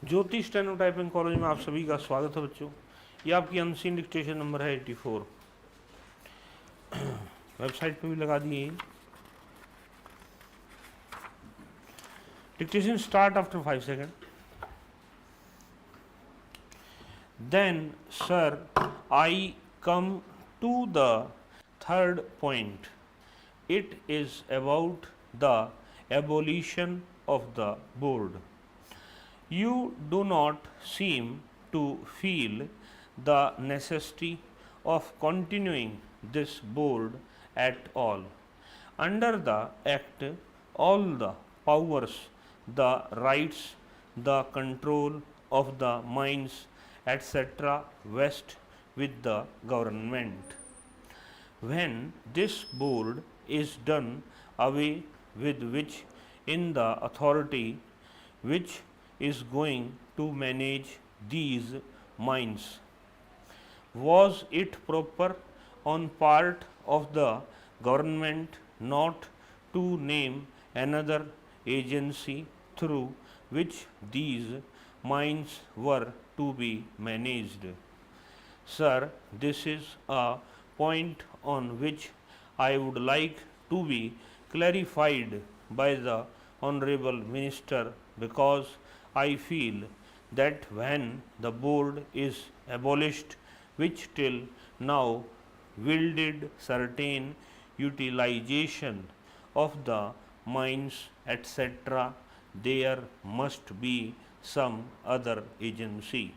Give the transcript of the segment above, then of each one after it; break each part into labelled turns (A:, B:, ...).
A: ज्योति steno typing college में आप सभी का स्वागत है बच्चों। ये आपकी अनसीन डिक्टेशन नंबर है 84। वेबसाइट पे भी लगा दिए। Dictation start after 5 second. Then sir I come to the third point. It is about the abolition of the board. You do not seem to feel the necessity of continuing this board at all. Under the Act, all the powers, the rights, the control of the mines, etc., vest with the government. When this board is done away with, which in the authority which is going to manage these mines, was it proper on part of the government not to name another agency through which these mines were to be managed? Sir, this is a point on which I would like to be clarified by the Honorable Minister, because I feel that when the board is abolished, which till now wielded certain utilization of the mines, etc., there must be some other agency.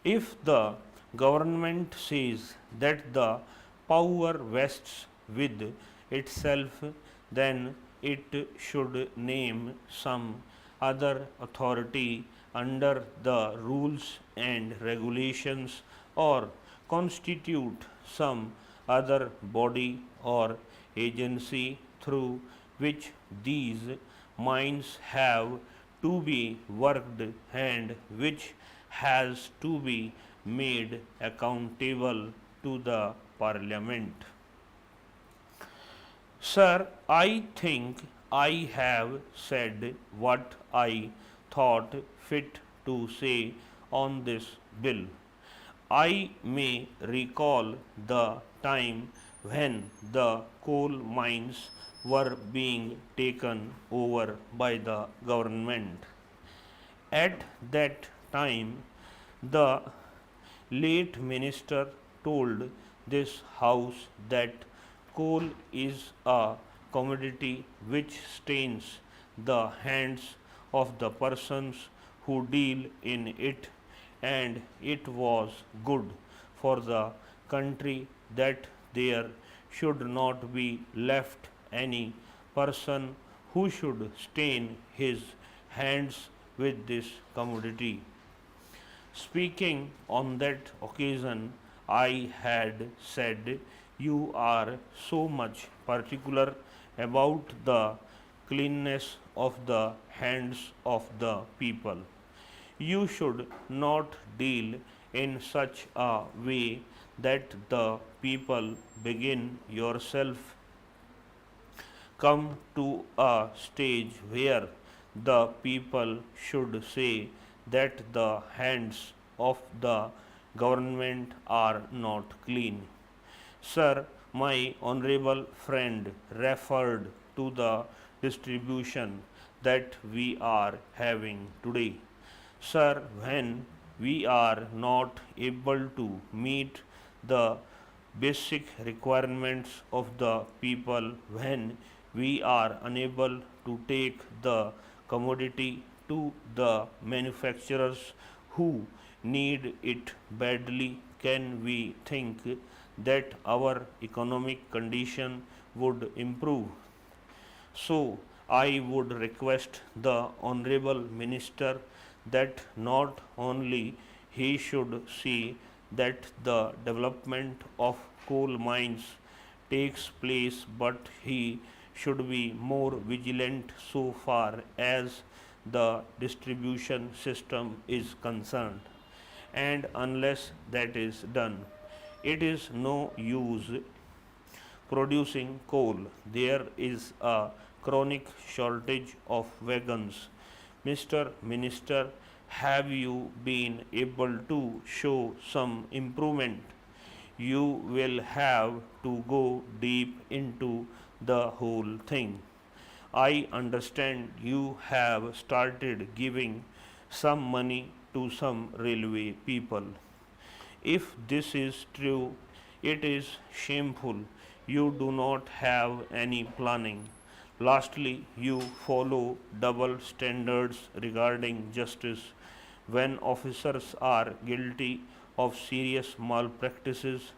A: If the government says that the power vests with itself, then it should name some other authority under the rules and regulations, or constitute some other body or agency through which these mines have to be worked and which has to be made accountable to the Parliament. Sir, I think I have said what I thought fit to say on this bill. I may recall the time when the coal mines were being taken over by the government. At that time, the late minister told this house that coal is a commodity which stains the hands of the persons who deal in it, and it was good for the country that there should not be left any person who should stain his hands with this commodity. Speaking on that occasion, I had said, you are so much particular about the cleanness of the hands of the people. You should not deal in such a way that the people begin yourself come to a stage where the people should say that the hands of the government are not clean. Sir, my honorable friend referred to the distribution that we are having today. Sir, when we are not able to meet the basic requirements of the people, when we are unable to take the commodity to the manufacturers who need it badly, can we think that our economic condition would improve? So I would request the Honorable Minister that not only he should see that the development of coal mines takes place, but he should be more vigilant so far as the distribution system is concerned. And unless that is done, it is no use producing coal. There is a chronic shortage of wagons Mr. Minister, have you been able to show some improvement? You will have to go deep into the whole thing. I understand you have started giving some money to some railway people. If this is true, it is shameful. You do not have any planning. Lastly, you follow double standards regarding justice. When officers are guilty of serious malpractices,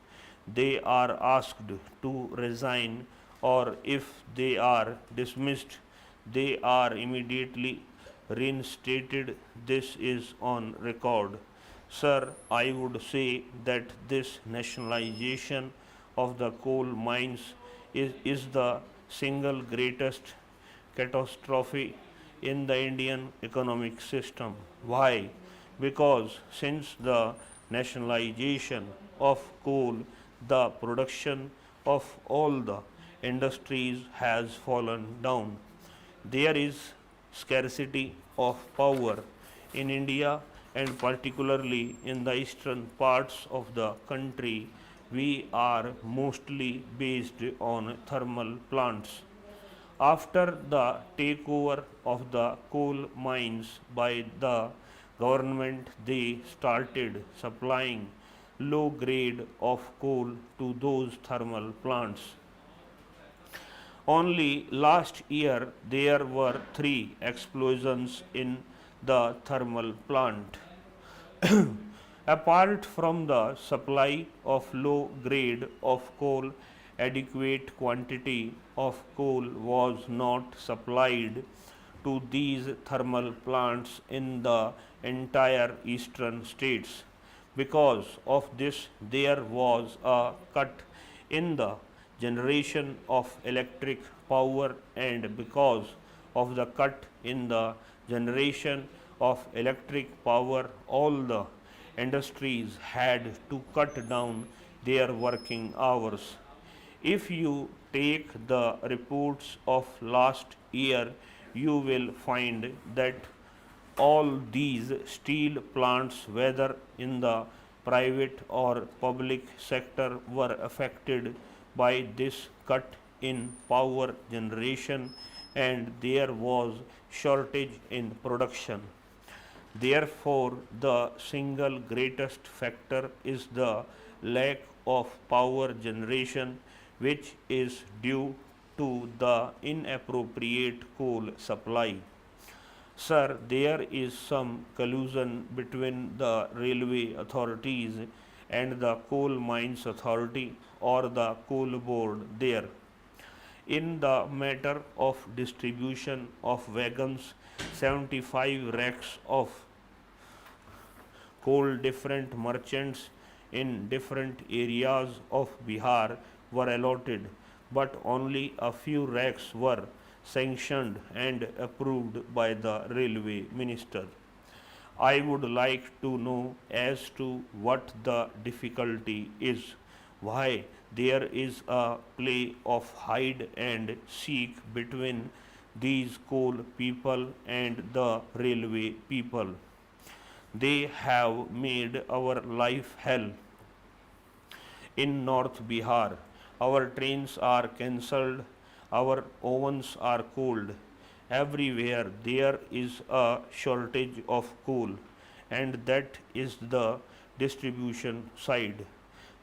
A: they are asked to resign, or if they are dismissed, they are immediately reinstated. This is on record. Sir, I would say that this nationalization of the coal mines is the single greatest catastrophe in the Indian economic system. Why? Because since the nationalization of coal, the production of all the industries has fallen down. There is scarcity of power in India, and particularly in the eastern parts of the country. We are mostly based on thermal plants. After the takeover of the coal mines by the government, they started supplying low grade of coal to those thermal plants. Only last year there were three explosions in the thermal plant. Apart from the supply of low grade of coal, adequate quantity of coal was not supplied to these thermal plants in the entire eastern states. Because of this, there was a cut in the generation of electric power, and because of the cut in the generation of electric power, all the industries had to cut down their working hours. If you take the reports of last year, you will find that all these steel plants, whether in the private or public sector, were affected by this cut in power generation, and there was shortage in production. Therefore, the single greatest factor is the lack of power generation, which is due to the inappropriate coal supply. Sir, there is some collusion between the railway authorities and the coal mines authority or the coal board there. In the matter of distribution of wagons, 75 racks of coal different merchants in different areas of Bihar were allotted, but only a few racks were sanctioned and approved by the railway minister. I would like to know as to what the difficulty is, why there is a play of hide and seek between these coal people and the railway people. They have made our life hell in North Bihar. Our trains are cancelled, our ovens are cold. Everywhere there is a shortage of coal, and that is the distribution side.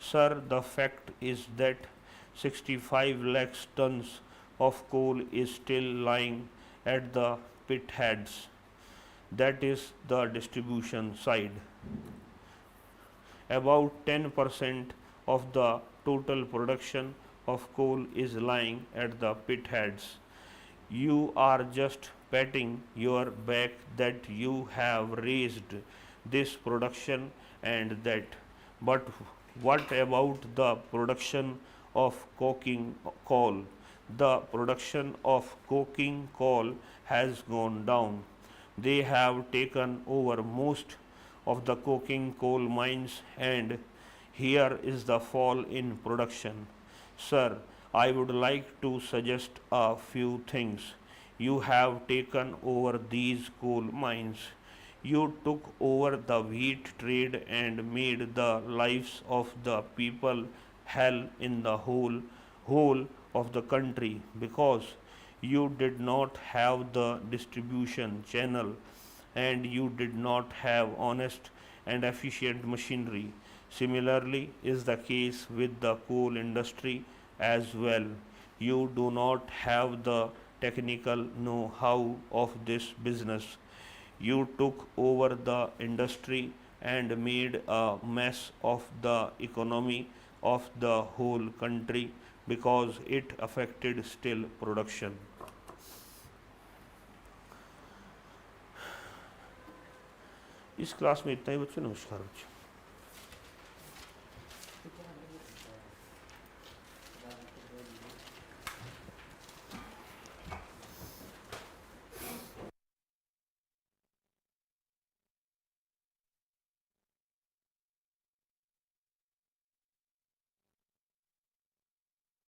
A: Sir, the fact is that 65 lakhs tons of coal is still lying at the pit heads. That is the distribution side. About 10% of the total production of coal is lying at the pit heads. You are just patting your back that you have raised this production and that. But what about the production of coking coal? The production of coking coal has gone down. They have taken over most of the coking coal mines, and here is the fall in production. Sir, I would like to suggest a few things. You have taken over these coal mines. You took over the wheat trade and made the lives of the people hell in the whole of the country because you did not have the distribution channel and you did not have honest and efficient machinery. Similarly, is the case with the coal industry as well. You do not have the technical know how of this business. You took over the industry and made a mess of the economy of the whole country because it affected steel production. इस class में इतना ही बच्चों। नमस्कार बच्चों।